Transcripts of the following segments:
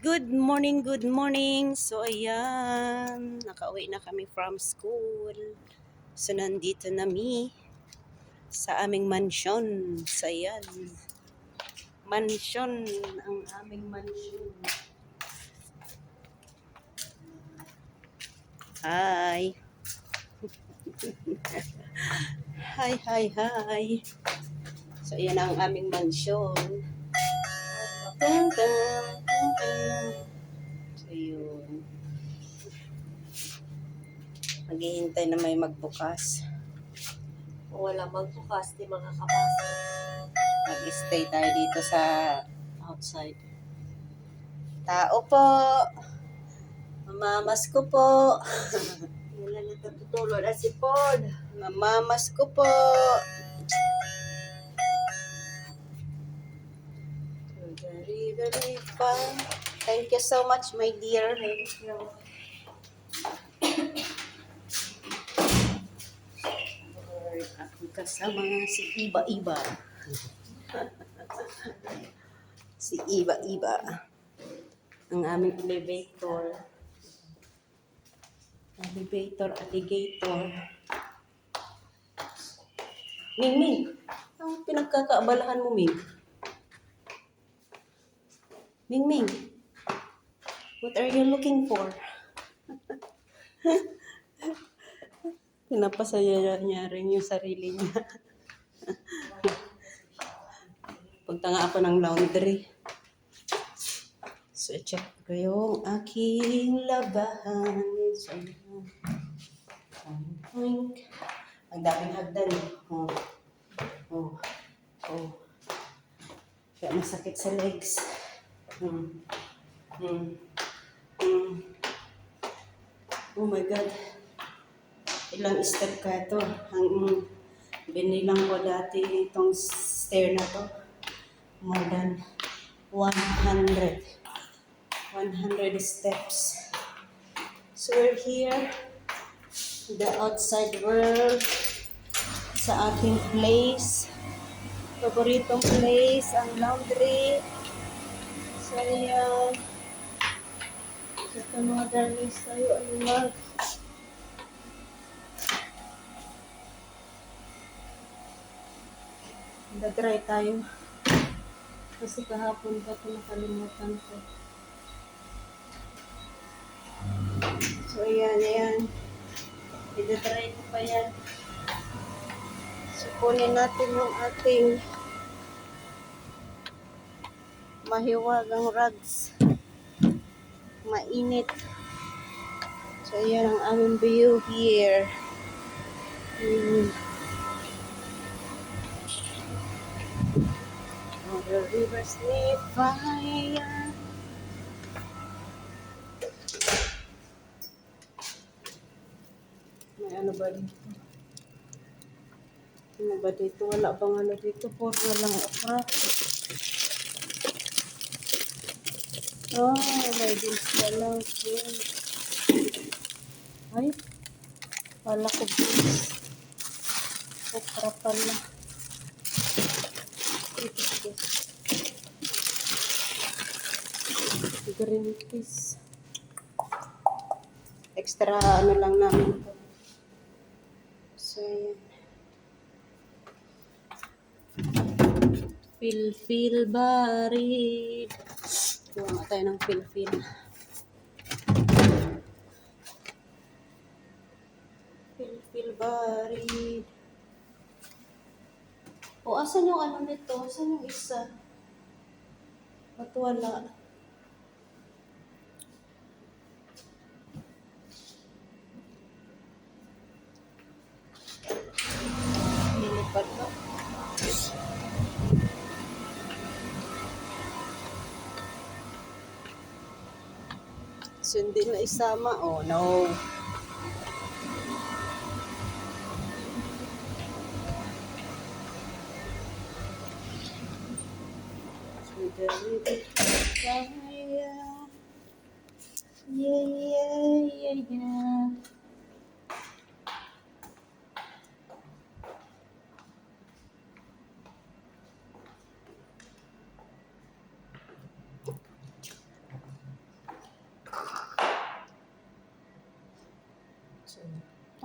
Good morning, good morning. So, ayan. Nakauwi na kami from school. So, nandito na mi sa aming mansion. So, ayan. Mansion. Ang aming mansion. Hi. Hi, hi, hi. So, ayan ang aming mansion. Dun, dun, dun, dun. So, yun. Maghihintay na may magbukas. Kung wala magbukas, di makakapasok. Mag-stay tayo dito sa outside. Tao po. Mamamas ko po. Wala na natutulo na si Pod. Mamamas ko po. Very, very fun. Thank you so much, my dear. Thank you. Ako kasama si Iba-Iba. Si Iba-Iba. Ang aming elevator. Alligator. Ming. Ang pinagkakaabalahan mo, Ming? Ming. What are you looking for? Pinapasaya niya rin yung sarili niya. Punta nga ako ng laundry. So, check ko yung aking labahan. So, ang daming hagdan. Oh. Kaya masakit sa legs. Oh my God. Ilang step ka ito. Ang binilang ko dati itong stair na to. More than 100 steps. So we're here, the outside world, sa ating place, paboritong place, ang laundry. So ayan, ito mga darlings tayo ay nag-dry tayo. Kasi kahapon pa ito nakalimutan ko. So ayan. I-dry ko pa yan. So kunin natin yung ating mahiwagang rugs. Mainit. So ayan ang aming view here. The rivers need fire. May ano ba dito? Ano ba dito? Wala bang ano dito? Puro na lang okra. Oh, may beans na lang. Ay, wala ko beans. Okra pala. Ito. Green peas. Extra ano lang namin ito. So, ayan. Feel buried. Kuha nga tayo ng feel. Feel buried. O, asan yung ano nito? Asan yung isa? Ba't wala? Nilipad ba? So, hindi na isama. Oh, no. Yeah.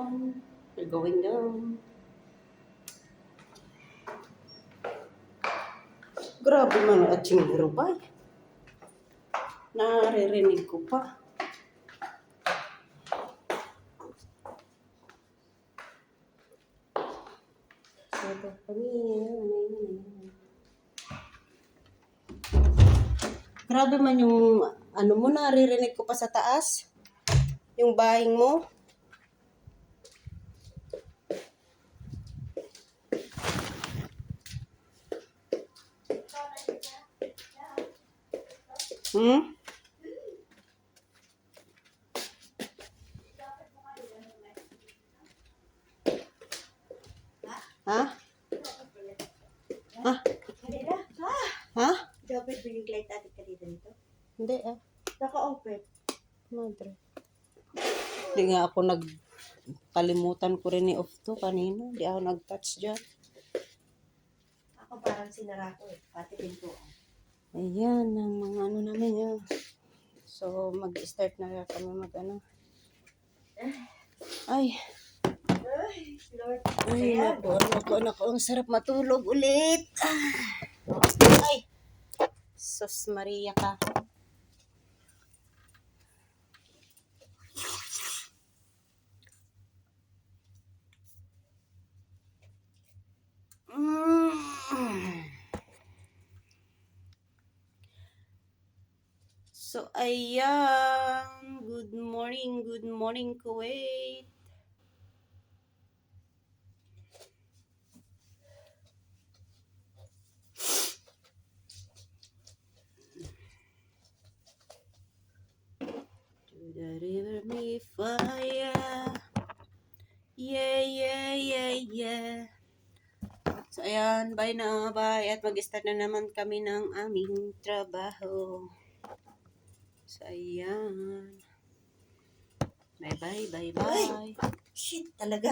down. We're going down. Grabe mga atsing grubay. Naririnig ko pa. Ito kami. Grabe man yung ano mo, naririnig ko pa sa taas. Yung bahing mo. Hmm? Ha? Ha? Kanina? Ha? Dapat ba yung light natin kanina nito? Hindi ah. Naka-open. Madre. Hindi nga ako kalimutan ko rin i-off to kanina. Hindi ako nag-touch dyan. Ako parang sinara ko eh. Pati pinto. Ayan, ang mga ano namin yun. So, mag-start na kami mag-ano. Ay, Ay, Lord. ay, Ayan. naku, ang sarap matulog ulit. Ay, Sus Maria ka. So, ayan. Good morning, Kuwait. To the river me fire. Yeah, yeah, yeah, yeah. So, ayan. Bye na, bye. At mag-start na naman kami ng aming trabaho. So, ayan. Bye-bye, bye-bye. Shit talaga.